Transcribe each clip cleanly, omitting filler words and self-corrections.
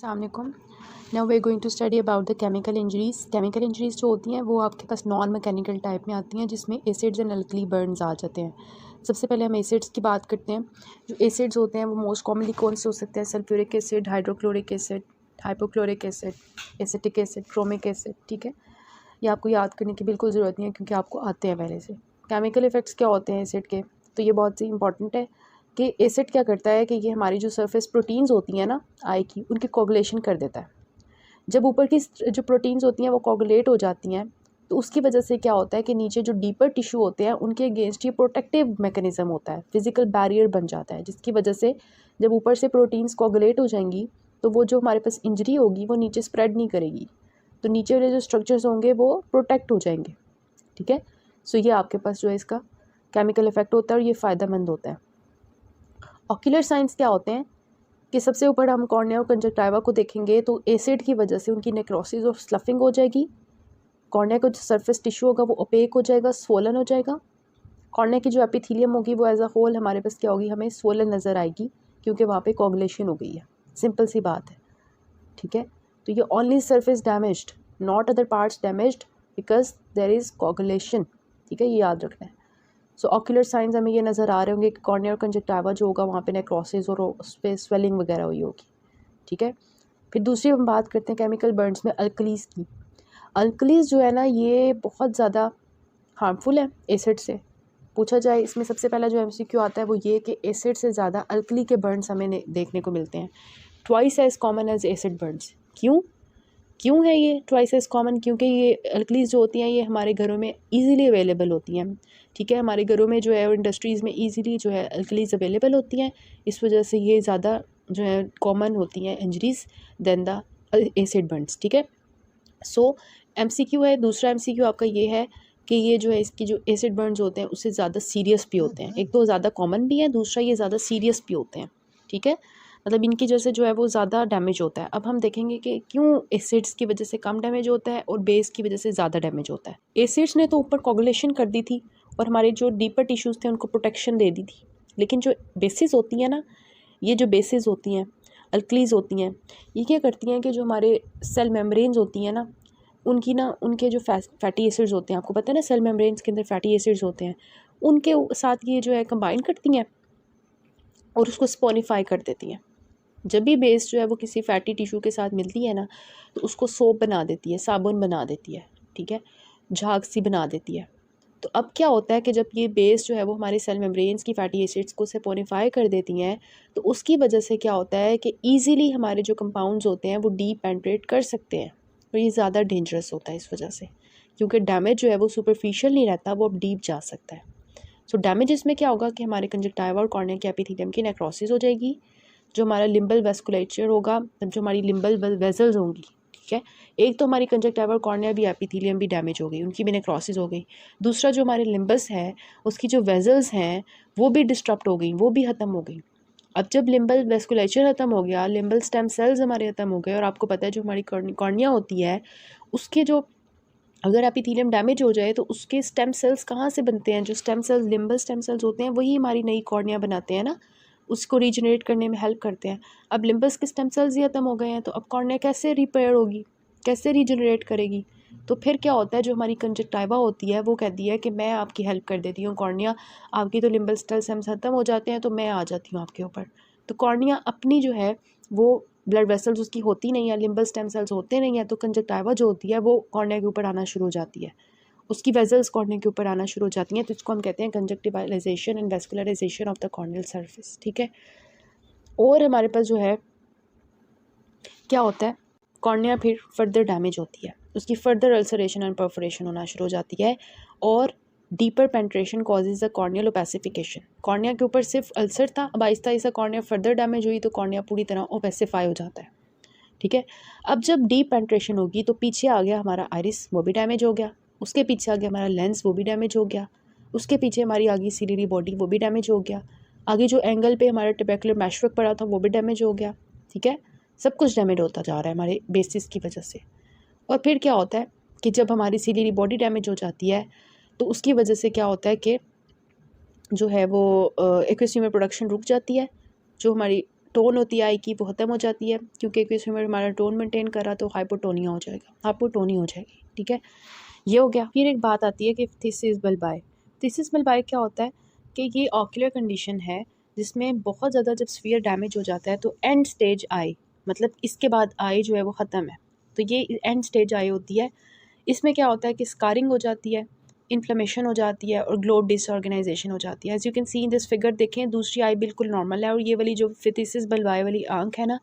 अस्सलामुअलैकुम। Now we are going to study about the chemical injuries. Chemical injuries जो होती हैं वो आपके पास नॉन मैकेनिकल टाइप में आती हैं, जिसमें एसिड्स एंड अल्कली बर्न्स आ जाते हैं। सबसे पहले हम एसिड्स की बात करते हैं। जो एसिड्स होते हैं वो मोस्ट कॉमनली कौन से हो सकते हैं? Sulphuric acid, hydrochloric acid, hypochloric acid, acetic acid, chromic acid. ठीक है, ये आपको याद करने की बिल्कुल ज़रूरत नहीं है क्योंकि आपको आते हैं पहले से। केमिकल इफ़ेक्ट्स क्या होते हैं एसिड के, तो ये बहुत ही इंपॉर्टेंट है कि एसिड क्या करता है कि ये हमारी जो सरफेस प्रोटीन्स होती हैं ना आई की, उनकी कोगुलेशन कर देता है। जब ऊपर की जो प्रोटीन्स होती हैं वो कोगुलेट हो जाती हैं, तो उसकी वजह से क्या होता है कि नीचे जो डीपर टिश्यू होते हैं उनके अगेंस्ट ये प्रोटेक्टिव मैकेनिज्म होता है, फिजिकल बैरियर बन जाता है, जिसकी वजह से जब ऊपर से प्रोटीन्स कोगुलेट हो जाएंगी तो वो जो हमारे पास इंजरी होगी वो नीचे स्प्रेड नहीं करेगी, तो नीचे वाले जो स्ट्रक्चर्स होंगे वो प्रोटेक्ट हो जाएंगे। ठीक है, सो ये आपके पास जो है इसका केमिकल इफेक्ट होता है और ये फ़ायदेमंद होता है। ऑक्यूलर साइंस क्या होते हैं कि सबसे ऊपर हम कॉर्निया और कंजक्टिवा को देखेंगे तो एसिड की वजह से उनकी नेक्रोसिस और स्लफिंग हो जाएगी। कॉर्निया का जो सरफेस टिश्यू होगा वो ओपेक हो जाएगा, स्वोलन हो जाएगा। कॉर्निया की जो एपिथेलियम होगी वो एज अ होल हमारे पास क्या होगी, हमें स्वोलन नज़र आएगी क्योंकि वहाँ पे कोगुलेशन हो गई है। सिंपल सी बात है। ठीक है, तो ये only surface damaged, not other parts damaged because there is coagulation. ठीक है, ये याद रखना है। सो ऑक्यूलर साइंस हमें ये नज़र आ रहे होंगे कि कॉर्निया और कंजक्टिवा जो होगा वहाँ पे नेक्रोसिस और उस पर स्वेलिंग वगैरह हुई होगी। ठीक है, फिर दूसरी हम बात करते हैं केमिकल बर्न्स में अल्कलीज़ की। अल्कलीज़ जो है ना ये बहुत ज़्यादा हार्मफुल है एसिड से। पूछा जाए इसमें सबसे पहला जो एमसीक्यू आता है वो ये कि एसिड से ज़्यादा अल्कली के बर्न्स हमें देखने को मिलते हैं, twice as common as acid burns. क्यों है ये ट्वाइस एज कॉमन? क्योंकि ये अल्कलीज जो होती हैं ये हमारे घरों में इजीली अवेलेबल होती हैं। ठीक है, हमारे घरों में जो है इंडस्ट्रीज़ में इजीली जो है अल्कलीज अवेलेबल होती हैं, इस वजह से ये ज़्यादा जो है कॉमन होती हैं injuries than the acid burns. ठीक है, सो एमसीक्यू है। दूसरा एमसीक्यू आपका ये है कि ये जो है इसकी जो एसिड बर्न्स होते हैं उससे ज़्यादा सीरियस भी होते हैं। एक तो ज़्यादा कॉमन भी है, दूसरा ये ज़्यादा सीरियस भी होते हैं। ठीक है, मतलब इनकी वजह से जो है वो ज़्यादा डैमेज होता है। अब हम देखेंगे कि क्यों एसिड्स की वजह से कम डैमेज होता है और बेस की वजह से ज़्यादा डैमेज होता है। एसिड्स ने तो ऊपर कोगुलेशन कर दी थी और हमारे जो डीपर टिश्यूज़ थे उनको प्रोटेक्शन दे दी थी, लेकिन जो बेसिस होती हैं ना, ये जो बेसिस होती हैं अल्कलीज होती हैं, ये क्या करती हैं कि जो हमारे सेल मेम्ब्रेन्स होती हैं ना उनके जो फैटी एसिड्स होते हैं, आपको पता है ना सेल मेम्ब्रेन्स के अंदर फैटी एसिड्स होते हैं, उनके साथ ये जो है कंबाइन करती हैं और उसको स्पोनिफाई कर देती हैं। जब भी बेस जो है वो किसी फैटी टिश्यू के साथ मिलती है ना तो उसको सोप बना देती है, साबुन बना देती है। ठीक है, झाग सी बना देती है। तो अब क्या होता है कि जब ये बेस जो है वो हमारे सेल मेम्ब्रेन्स की फैटी एसिड्स को सेपोनिफाई कर देती हैं तो उसकी वजह से क्या होता है कि ईज़िली हमारे जो कंपाउंड्स होते हैं वो डीप पेंट्रेट कर सकते हैं, और ये ज़्यादा डेंजरस होता है इस वजह से, क्योंकि डैमेज जो है वो सुपरफिशियल नहीं रहता, वो अब डीप जा सकता है। सो डैमेज इसमें क्या होगा कि हमारे कंजक्टिवा और कॉर्निया के एपिथेलियम की नेक्रोसिस हो जाएगी, जो हमारा लिम्बल वेस्कुलेचर होगा, जो हमारी लिम्बल वेजल्स होंगी। ठीक है, एक तो हमारी कंजक्टिवा और कॉर्निया भी एपिथेलियम भी डैमेज हो गई, उनकी भी नेक्रोसिस हो गई। दूसरा जो हमारे लिम्बस है उसकी जो वेजल्स हैं वो भी डिस्टर्ब हो गई, वो भी ख़त्म हो गई। अब जब लिम्बल वेस्कुलेचर ख़त्म हो गया, लिम्बल स्टेम सेल्स हमारे ख़त्म हो गए, और आपको पता है जो हमारी कॉर्निया होती है उसके जो अगर एपिथेलियम डैमेज हो जाए तो उसके स्टेम सेल्स कहाँ से बनते हैं? जो stem cells limbal stem cells होते हैं वही हमारी नई कॉर्निया बनाते हैं ना, उसको रीजनरेट करने में हेल्प करते हैं। अब लिम्बस के स्टेम सेल्स ही खत्म हो गए हैं तो अब कॉर्निया कैसे रिपेयर होगी, कैसे रीजनरेट करेगी? तो फिर क्या होता है, जो हमारी कंजक्टिवा होती है वो कहती है कि मैं आपकी हेल्प कर देती हूँ कॉर्निया, आपकी तो लिम्बल स्टेम खत्म हो जाते हैं तो मैं आ जाती हूँ आपके ऊपर। तो कॉर्निया अपनी जो है वो ब्लड वेसल्स उसकी होती नहीं है, लिम्बल स्टेम सेल्स होते नहीं है, तो कंजक्टिवा जो होती है वो कॉर्निया के ऊपर आना शुरू हो जाती है, उसकी वेजल्स कॉर्निया के ऊपर आना शुरू हो जाती हैं, तो इसको हम कहते हैं conjunctivalization and vascularization of the corneal surface. ठीक है, और हमारे पास जो है क्या होता है, कॉर्निया फिर फर्दर डैमेज होती है, उसकी फर्दर अल्सरेशन एंड परफोरेशन होना शुरू हो जाती है, और deeper penetration causes the corneal opacification. Cornea के ऊपर सिर्फ अल्सर था, अब Aahista Aahista cornea further damage हुई तो कॉर्निया पूरी तरह ओपेसिफाई हो जाता है। ठीक है, अब जब डीप पेंट्रेशन होगी तो पीछे आ गया हमारा आइरिस, वो भी डैमेज हो गया, उसके पीछे आ गया हमारा लेंस, वो भी डैमेज हो गया, उसके पीछे हमारी आ गई सिलियरी बॉडी, वो भी डैमेज हो गया, आगे जो एंगल पे हमारा ट्यूबरकुलर मैशवर्क पड़ा था वो भी डैमेज हो गया। ठीक है, सब कुछ डैमेज होता जा रहा है हमारे बेसिस की वजह से। और फिर क्या होता है कि जब हमारी सिलियरी बॉडी डैमेज हो जाती है तो उसकी वजह से क्या होता है कि जो है वो एक्वेस ह्यूमर प्रोडक्शन रुक जाती है, जो हमारी टोन होती है आई की वो ख़त्म हो जाती है, क्योंकि एक्वियस ह्यूमर हमारा टोन मेंटेन कर रहा तो हाइपोटोनिया हो जाएगा, हाइपोटोनी हो जाएगी। ठीक है, ये हो गया। फिर एक बात आती है कि थिसिस बल्बाई। थिसिस बल्बाई क्या होता है कि ये ऑक्यूलर कंडीशन है जिसमें बहुत ज़्यादा जब स्फीयर डैमेज हो जाता है तो एंड स्टेज आई, मतलब इसके बाद आई जो है वो ख़त्म है, तो ये एंड स्टेज आई होती है। इसमें क्या होता है कि स्कारिंग हो जाती है, इन्फ्लेमेशन हो जाती है और ग्लो डिसऑर्गेनाइजेशन हो जाती है। As you can see in this figure, देखें दूसरी आई बिल्कुल नॉर्मल है, और ये वाली जो थिसिस बल्बाई वाली आंख है ना,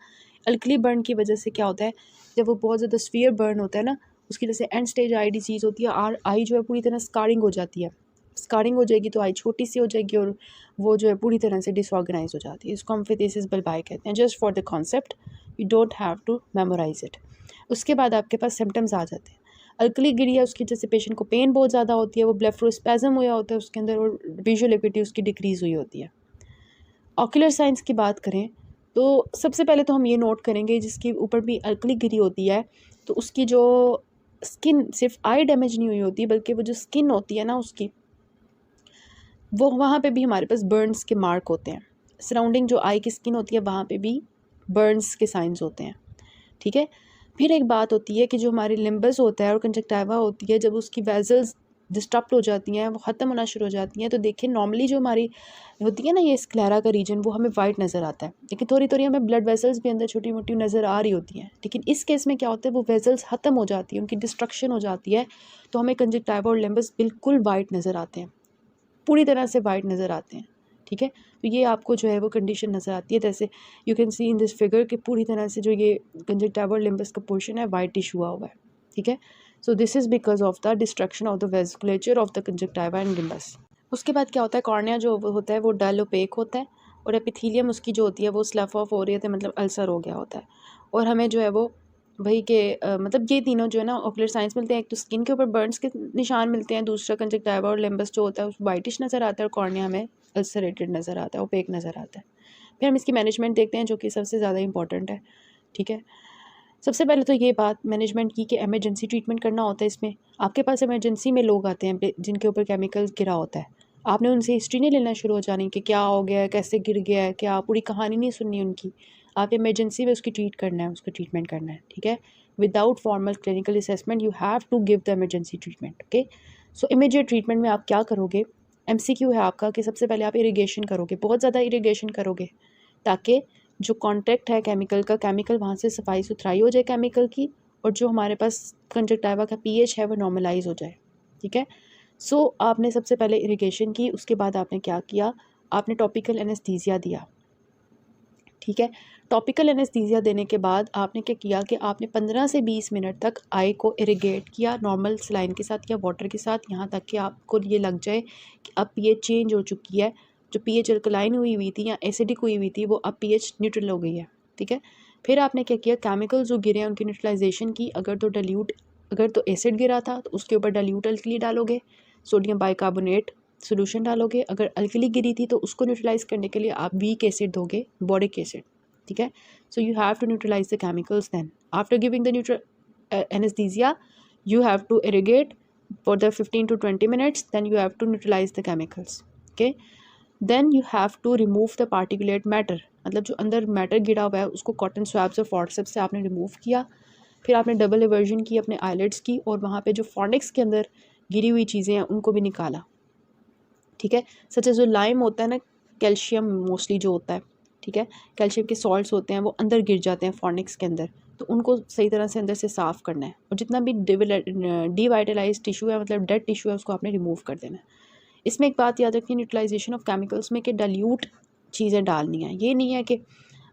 अल्कली बर्न की वजह से क्या होता है, जब वो बहुत ज़्यादा स्फीयर बर्न होता है ना, उसकी वजह से एंड स्टेज आई डिजीज़ होती है, और आई जो है पूरी तरह स्कारिंग हो जाती है। स्कारिंग हो जाएगी तो आई छोटी सी हो जाएगी और वो जो है पूरी तरह से डिसऑर्गेनाइज हो जाती है। इसको हम फिथिसिस बल्बाई कहते हैं। Just for the concept, you don't have to memorise it. उसके बाद आपके पास सिम्टम्स आ जाते हैं। अल्कली गिरी है उसकी, जैसे पेशेंट को पेन बहुत ज़्यादा होती है, वो ब्लेफरोस्पैज्म हुआ होता है उसके अंदर, और विजुअल एक्टिविटी उसकी डिक्रीज़ हुई होती है। ऑक्यूलर साइंस की बात करें तो सबसे पहले तो हम ये नोट करेंगे जिसके ऊपर भी अल्कली गिरी होती है तो उसकी जो स्किन, सिर्फ आई डैमेज नहीं हुई होती बल्कि वो जो स्किन होती है ना उसकी, वो वहाँ पे भी हमारे पास बर्न्स के मार्क होते हैं। सराउंडिंग जो आई की स्किन होती है वहाँ पे भी बर्न्स के साइंस होते हैं। ठीक है, फिर एक बात होती है कि जो हमारी लिम्बस होता है और कंजक्टिवा होती है, जब उसकी वेजल्स डिस्टर्ब हो जाती हैं, वो ख़त्म होना शुरू हो जाती हैं, तो देखिए नॉर्मली जो हमारी होती है ना ये स्क्लेरा का रीजन, वो हमें वाइट नज़र आता है, लेकिन थोड़ी थोड़ी हमें ब्लड वेसल्स भी अंदर छोटी मोटी नज़र आ रही होती हैं। लेकिन इस केस में क्या होता है, वो वेसल्स ख़त्म हो जाती है, उनकी डिस्ट्रक्शन हो जाती है, तो हमें कंजक्टिवा और लिम्बस बिल्कुल वाइट नज़र आते हैं, पूरी तरह से वाइट नज़र आते हैं। ठीक है, तो ये आपको जो है वो कंडीशन नज़र आती है। जैसे you can see in this figure कि पूरी तरह से जो ये कंजक्टिवा और लिम्बस का पोर्शन है वाइटिश हुआ हुआ है। ठीक है, so this is because of the destruction of the vasculature of the conjunctiva and limbus. उसके बाद क्या होता है, कॉर्निया जो होता है वो डल ओपेक होता है, और एपिथेलियम उसकी जो होती है वो स्लफ ऑफ हो रही होती है, मतलब अल्सर हो गया होता है। और हमें जो है वो वही के मतलब ये तीनों जो है ना ऑक्यूलर साइंस मिलते हैं। एक तो स्किन के ऊपर बर्न्स के निशान मिलते हैं, दूसरा कंजक्टिवा और लिम्बस जो होता है वो वाइटिश नज़र आता है, और कॉर्निया में अल्सरेटेड नज़र आता है, ओपेक नज़र आता है। फिर हम इसकी मैनेजमेंट देखते हैं जो कि सबसे ज़्यादा इंपॉर्टेंट है। ठीक है, सबसे पहले तो ये बात मैनेजमेंट की कि एमरजेंसी ट्रीटमेंट करना होता है। इसमें आपके पास इमरजेंसी में लोग आते हैं जिनके ऊपर केमिकल गिरा होता है, आपने उनसे हिस्ट्री नहीं लेना शुरू हो जानी कि क्या हो गया है, कैसे गिर गया है, क्या पूरी कहानी नहीं सुननी उनकी। आप इमरजेंसी में उसकी ट्रीट करना है, उसका ट्रीटमेंट करना है। ठीक है, without formal clinical assessment you have to give the emergency treatment. Okay, so immediate treatment में आप क्या करोगे, MCQ है आपका कि सबसे पहले आप इरिगेशन करोगे, बहुत ज़्यादा इरिगेशन करोगे, ताकि जो कॉन्टैक्ट है केमिकल का, केमिकल वहाँ से सफाई सुथराई हो जाए केमिकल की, और जो हमारे पास कंजक्टिवा का pH है वो नॉर्मलाइज हो जाए। ठीक है, सो आपने सबसे पहले इरिगेशन की, उसके बाद आपने क्या किया, आपने टॉपिकल एनेस्थीसिया दिया। ठीक है, टॉपिकल एनेस्थीसिया देने के बाद आपने क्या किया कि आपने 15 से 20 मिनट तक आई को इरिगेट किया नॉर्मल सलाइन के साथ या वाटर के साथ, यहाँ तक कि आपको ये लग जाए कि अब pH चेंज हो चुकी है, जो pH अल्कलाइन हुई थी या एसिडिक हुई हुई थी वो अब pH न्यूट्रल हो गई है। ठीक है, फिर आपने क्या किया, केमिकल्स जो गिरे हैं उनकी न्यूट्रलाइजेशन की। अगर तो एसिड गिरा था तो उसके ऊपर डाइल्यूट अल्कली डालोगे, सोडियम बाइकार्बोनेट सोल्यूशन डालोगे। अगर अल्कली गिरी थी तो उसको न्यूट्रलाइज करने के लिए आप वीक एसिड दोगे, बोरिक एसिड। ठीक है, so you have to neutralise the chemicals. Then after giving the neutral anaesthesia you have to irrigate for the 15 to 20 minutes, then you have to neutralize the chemicals. Okay, then you have to remove the particulate matter, मतलब जो अंदर matter गिरा हुआ है उसको cotton swabs और forceps से आपने रिमूव किया। फिर आपने डबल इवर्जन की अपने आईलेट्स की, और वहाँ पे जो फॉर्निक्स के अंदर गिरी हुई चीज़ें हैं उनको भी निकाला। ठीक है, सच जो लाइम होता है ना, कैल्शियम मोस्टली जो होता है, ठीक है, कैल्शियम के सॉल्ट्स होते हैं वो अंदर गिर जाते हैं फॉर्निक्स के अंदर, तो उनको सही तरह से अंदर से साफ़ करना है, और जितना भी डिवाइटलाइज टिशू है, मतलब डेड टिशू है, उसको आपने रिमूव कर देना है। इसमें एक बात याद रखिए न्यूट्रलाइजेशन ऑफ केमिकल्स में कि डाइल्यूट चीज़ें डालनी है। ये नहीं है कि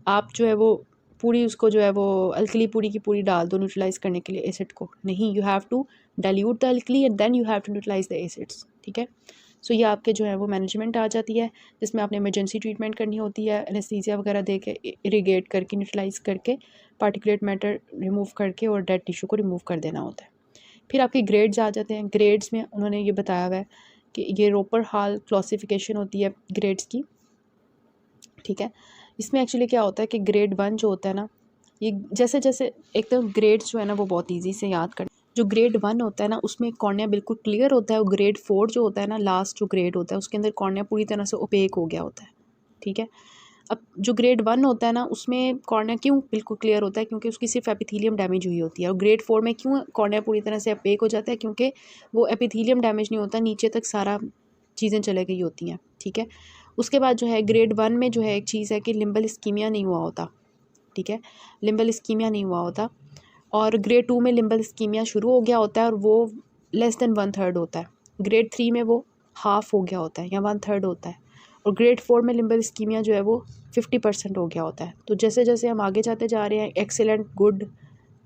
आप जो है वो पूरी उसको जो है वो अल्कली पूरी की पूरी डाल दो न्यूट्रलाइज करने के लिए एसिड को, नहीं, you have to dilute the alkali and then you have to neutralise the acids. ठीक है, सो ये आपके जो है वो मैनेजमेंट आ जाती है, जिसमें आपने इमरजेंसी ट्रीटमेंट करनी होती है, एनेस्थीसिया वगैरह दे के, इरीगेट करके, न्यूट्रलाइज करके, पार्टिकुलेट मैटर रिमूव करके, और डेड टिश्यू को रिमूव कर देना होता है। फिर आपके ग्रेड्स आ जाते हैं। ग्रेड्स में उन्होंने ये बताया हुआ है कि ये रोपर हाल क्लासिफिकेशन होती है ग्रेड्स की। ठीक है, इसमें एक्चुअली क्या होता है कि ग्रेड 1 जो होता है ना, ये जैसे जैसे एक तो ग्रेड्स जो है ना वो बहुत ईजी से याद कर, जो ग्रेड 1 होता है ना उसमें कॉर्निया बिल्कुल क्लियर होता है, और ग्रेड 4 जो होता है ना, लास्ट जो ग्रेड होता है उसके अंदर कॉर्निया पूरी तरह से ओपेक हो गया होता है। ठीक है, अब जो ग्रेड 1 होता है ना, उसमें कॉर्निया क्यों बिल्कुल क्लियर होता है, क्योंकि उसकी सिर्फ एपिथेलियम डैमेज हुई होती है। और ग्रेड 4 में क्यों कॉर्निया पूरी तरह से अपेक हो जाता है, क्योंकि वो एपिथेलियम डैमेज नहीं होता, नीचे तक सारा चीज़ें चले गई होती हैं, ठीक है। उसके बाद जो है ग्रेड 1 में जो है एक चीज़ है कि लिम्बल इस्कीमिया नहीं हुआ होता, ठीक है, लिम्बल इस्कीमिया नहीं हुआ होता। और ग्रेड 2 में लिम्बल इस्कीमिया शुरू हो गया होता है और वो लेस देन 1/3 होता है। ग्रेड 3 में वो हाफ हो गया होता है या 1/3 होता है। और ग्रेड 4 में लिम्बल इस्कीमिया जो है वो 50% हो गया होता है। तो जैसे जैसे हम आगे जाते जा रहे हैं, एक्सेलेंट, गुड,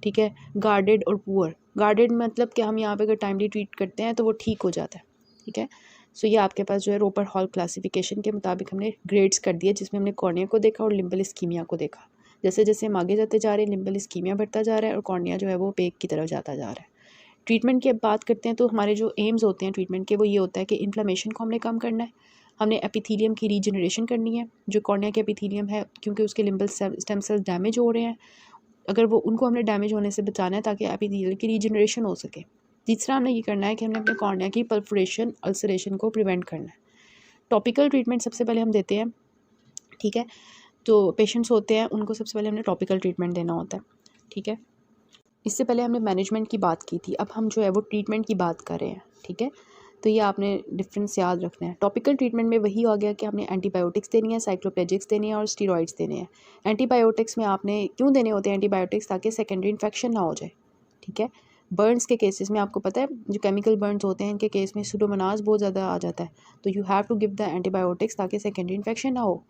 ठीक है, गार्डेड और पुअर। गार्डेड मतलब कि हम यहाँ पे अगर टाइमली ट्रीट करते हैं तो वो ठीक हो जाता है, ठीक है। सो ये आपके पास जो है रोपर हॉल क्लासिफिकेशन के मुताबिक हमने ग्रेड्स कर दिए, जिसमें हमने कॉर्निया को देखा और लिम्बल इस्कीमिया को देखा। जैसे जैसे हम आगे जाते जा रहे हैं, लिम्बल इस्कीमिया बढ़ता जा रहा है और कॉर्निया जो है वो पेक की तरफ जाता जा रहा है। ट्रीटमेंट की अब बात करते हैं, तो हमारे जो एम्स होते हैं ट्रीटमेंट के, वो ये होता है कि इन्फ्लेमेशन को हमने कम करना है, हमने एपिथेलियम की रीजनरेशन करनी है। जो कॉर्निया के एपिथेलियम है, क्योंकि उसके लिम्बल स्टेम सेल्स डैमेज हो रहे हैं, अगर वो उनको हमने डैमेज होने से बचाना है ताकि एपिथेलियल की रीजनरेशन हो सके। तीसरा हमने ये करना है कि हमने अपने कॉर्निया की परफोरेशन, अल्सरेशन को प्रिवेंट करना है। टॉपिकल ट्रीटमेंट सबसे पहले हम देते हैं, ठीक है। तो पेशेंट्स होते हैं, उनको सबसे पहले हमने टॉपिकल ट्रीटमेंट देना होता है, ठीक है। इससे पहले हमने मैनेजमेंट की बात की थी, अब हम जो है वो ट्रीटमेंट की बात कर रहे हैं, ठीक है। तो ये आपने डिफरेंस याद रखना है। टॉपिकल ट्रीटमेंट में वही आ गया कि हमने एंटीबायोटिक्स देनी है, साइक्लोप्लेजिक्स देनी है और स्टीरॉइड्स देने हैं। एंटीबायोटिक्स में आपने क्यों देने होते हैं एंटीबायोटिक्स, ताकि सेकेंडरी इन्फेक्शन ना हो जाए, ठीक है। बर्न्स के केसेस में आपको पता है, जो केमिकल बर्न्स होते हैं, इनके केस में सुडोमोनास बहुत ज़्यादा आ जाता है, तो you have to give the antibiotics ताकि सेकेंडरी इन्फेक्शन ना हो।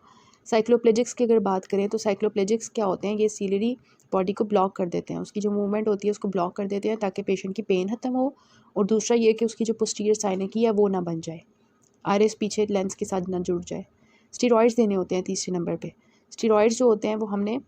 साइक्लोप्लेजिक्स की अगर बात करें तो साइक्लोप्लेजिक्स क्या होते हैं, ये सीलरी बॉडी को ब्लॉक कर देते हैं, उसकी जो मूवमेंट होती है उसको ब्लॉक कर देते हैं ताकि पेशेंट की पेन ख़त्म हो। और दूसरा ये कि उसकी जो पोस्टीरियर साइनिकी है वो ना बन जाए, आयरिस पीछे लेंस के साथ ना जुड़ जाए। स्टीरॉइड्स देने होते हैं तीसरे नंबर पे। स्टीरॉइड्स जो होते हैं वो हमने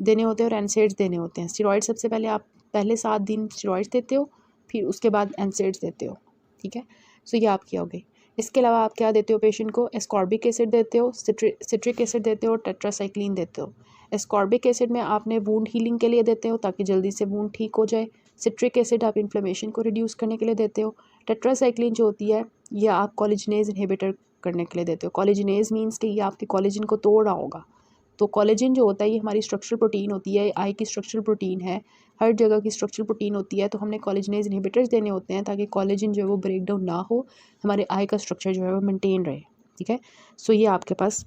देने होते हैं और एनसेड्स देने होते हैं। स्टीरॉइड सबसे पहले आप पहले 7 दिन स्टीरॉइड्स देते हो, फिर उसके बाद एनसेड्स देते हो, ठीक है। सो ये आपकी हो गई। इसके अलावा आप क्या देते हो पेशेंट को, एस्कॉर्बिक एसिड देते हो, सिट्रिक एसिड देते हो, टेट्रासाइक्लिन देते हो। एस्कॉर्बिक एसिड में आपने वूंड हीलिंग के लिए देते हो ताकि जल्दी से वूंड ठीक हो जाए। सिट्रिक एसिड आप इन्फ्लेमेशन को रिड्यूस करने के लिए देते हो। टेट्रासाइक्लिन जो होती है ये आप कोलेजनेज इनहिबिटर करने के लिए देते हो। कोलेजनेज मीन्स कि ये आपके कोलेजन को तोड़ रहा होगा। तो कोलेजन जो होता है ये हमारी स्ट्रक्चरल प्रोटीन होती है, आई की स्ट्रक्चरल प्रोटीन है, हर जगह की स्ट्रक्चरल प्रोटीन होती है। तो हमने कोलेजनेज इनहिबिटर्स देने होते हैं ताकि कोलेजन जो है वो ब्रेक डाउन ना हो, हमारे आई का स्ट्रक्चर जो है वो मेंटेन रहे, ठीक है। सो ये आपके पास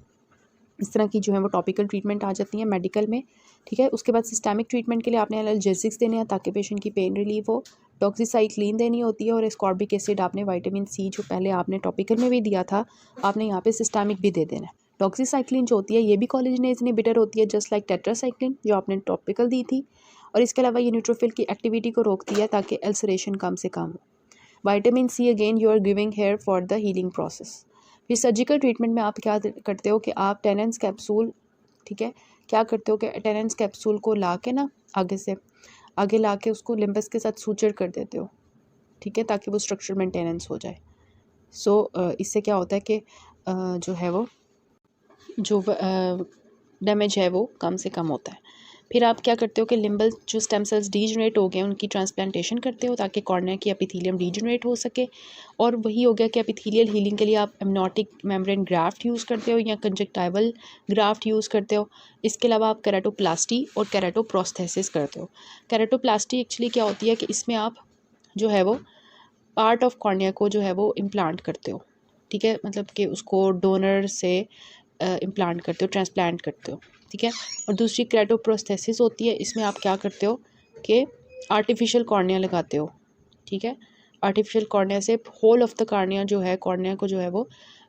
इस तरह की जो है वो टॉपिकल ट्रीटमेंट आ जाती है मेडिकल में, ठीक है। उसके बाद सिस्टेमिक ट्रीटमेंट के लिए आपने एनाल्जेसिक्स देने हैं ताकि पेशेंट की पेन रिलीफ हो। डॉक्सीसाइक्लिन देनी होती है और एस्कॉर्बिक एसिड आपने विटामिन सी जो पहले आपने टॉपिकल में भी दिया था, आपने यहाँ पे सिस्टेमिक भी दे देना है। डॉक्सीसाइक्लिन जो होती है ये भी कोलेजनेज इनहिबिटर होती है, जस्ट लाइक टेट्रासाइक्लिन जो आपने टॉपिकल दी थी। और इसके अलावा ये न्यूट्रोफिल की एक्टिविटी को रोकती है ताकि अल्सरेशन कम से कम हो। Vitamin C again you are giving here for the healing process. फिर सर्जिकल ट्रीटमेंट में आप क्या करते हो कि आप टेनेंस कैप्सूल, ठीक है, क्या करते हो कि टेनेंस कैप्सूल को ला के ना आगे ला के उसको लिम्बस के साथ सूचर कर देते हो, ठीक है, ताकि वो स्ट्रक्चर मेंटेनेंस हो जाए। सो इससे क्या होता है कि जो है वो जो डैमेज है वो कम से कम होता है। फिर आप क्या करते हो कि लिम्बल जो स्टेम सेल्स डीजनरेट हो गए उनकी ट्रांसप्लांटेशन करते हो ताकि कॉर्निया की एपिथेलियम डीजनरेट हो सके। और वही हो गया कि एपिथेलियल हीलिंग के लिए आप एमनोटिक मेम्ब्रेन ग्राफ्ट यूज़ करते हो या कंजक्टाइवल ग्राफ्ट यूज़ करते हो। इसके अलावा आप केराटोप्लास्टी और केराटोप्रोस्थेसिस करते हो। केराटोप्लास्टी एक्चुअली क्या होती है कि इसमें आप जो है वो पार्ट ऑफ कॉर्निया को जो है वो इम्प्लांट करते हो, ठीक है, मतलब कि उसको डोनर से इम्प्लांट करते हो, ट्रांसप्लांट करते हो, ठीक है। और दूसरी केराटोप्रोस्थेसिस होती है, इसमें आप क्या करते हो कि आर्टिफिशियल कॉर्निया लगाते हो, ठीक है। आर्टिफिशियल कॉर्निया से होल ऑफ द कॉर्निया जो है, कॉर्निया को जो है वो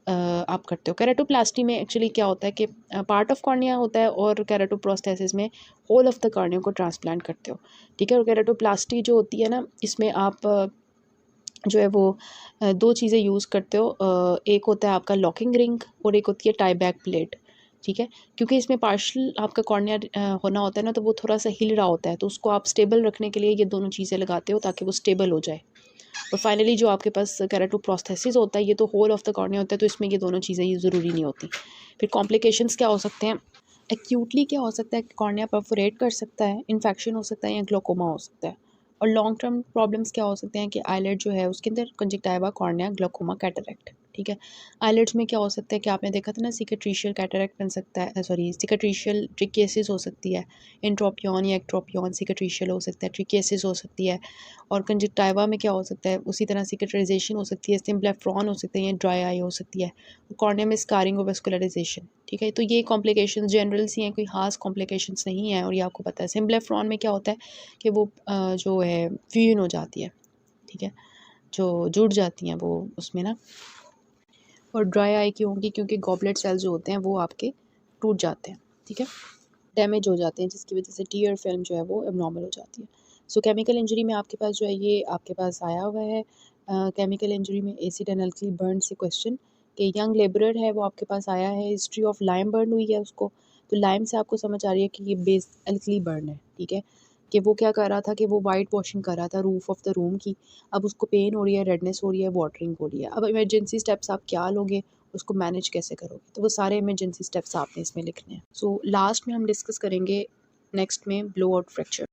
आप करते हो। केराटोप्लास्टी में एक्चुअली क्या होता है कि पार्ट ऑफ कॉर्निया होता है और केराटोप्रोस्थेसिस में होल ऑफ द कॉर्निया को ट्रांसप्लांट करते हो, ठीक है। और केराटोप्लास्टी जो होती है ना, इसमें आप जो है वो 2 चीज़ें यूज़ करते हो। एक होता है आपका लॉकिंग रिंग और एक होती है टाई बैक प्लेट, ठीक है। क्योंकि इसमें पार्शियल आपका कॉर्निया होना होता है ना, तो वो थोड़ा सा हिल रहा होता है, तो उसको आप स्टेबल रखने के लिए ये दोनों चीज़ें लगाते हो ताकि वो स्टेबल हो जाए। और फाइनली जो आपके पास केराटोप्रोस्थेसिस होता है ये तो होल ऑफ द कॉर्निया होता है, तो इसमें ये दोनों चीज़ें ये ज़रूरी नहीं होती। फिर कॉम्प्लिकेशंस क्या हो सकते हैं, एक्यूटली क्या हो सकता है कि कॉर्निया परफोरेट कर सकता है, इन्फेक्शन हो सकता है या ग्लोकोमा हो सकता है। और लॉन्ग टर्म प्रॉब्लम्स क्या हो सकते हैं कि आईलेट जो है उसके अंदर कंजक्टिवा, कॉर्निया, ग्लोकोमा, कैटरेक्ट। ठीक है। आईलिड्स में क्या हो सकता है कि आपने देखा था ना, सिकेट्रीशियल कैटरैक्ट बन सकता है, सॉरी सिकेट्रीशियल ट्रिकियासिस हो सकती है, इंट्रोपियन या एक्ट्रोपियन सिकेट्रीशियल हो सकता है, ट्रिकियासिस हो सकती है। और कंजक्टाइवा में क्या हो सकता है, उसी तरह सिकेट्राइजेशन हो सकती है, सिम्प्लेफ्रॉन हो सकता है, या ड्राई आई हो सकती है, कॉर्निया में स्कारिंग और वेस्कुलराइजेशन। ठीक है, तो ये कॉम्प्लिकेशंस जनरल सी हैं, कोई खास कॉम्प्लिकेशंस नहीं है और ये आपको पता है। सिम्प्लेफ्रॉन में क्या होता है कि वो जो है फ्यूजन हो जाती है, ठीक है, जो जुड़ जाती हैं वो उसमें ना। और ड्राई आई की होंगी क्योंकि गॉबलेट सेल्स जो होते हैं वो आपके टूट जाते हैं, ठीक है, डैमेज हो जाते हैं, जिसकी वजह से टीयर फिल्म जो है वो एबनॉर्मल हो जाती है। सो केमिकल इंजरी में आपके पास जो है ये आपके पास आया हुआ है। केमिकल इंजरी में एसिड एंड अल्कली बर्न से क्वेश्चन कि यंग लेबरर है वो आपके पास आया है, हिस्ट्री ऑफ लाइम बर्न हुई है उसको, तो लाइम से आपको समझ आ रही है कि ये बेस अल्कली बर्न है, ठीक है, कि वो क्या कर रहा था कि वो वाइट वॉशिंग कर रहा था रूफ ऑफ द रूम की। अब उसको पेन हो रही है, रेडनेस हो रही है, वाटरिंग हो रही है। अब इमरजेंसी स्टेप्स आप क्या लोगे, उसको मैनेज कैसे करोगे, तो वो सारे इमरजेंसी स्टेप्स आपने इसमें लिखने हैं। सो लास्ट में हम डिस्कस करेंगे नेक्स्ट में ब्लो आउट फ्रैक्चर।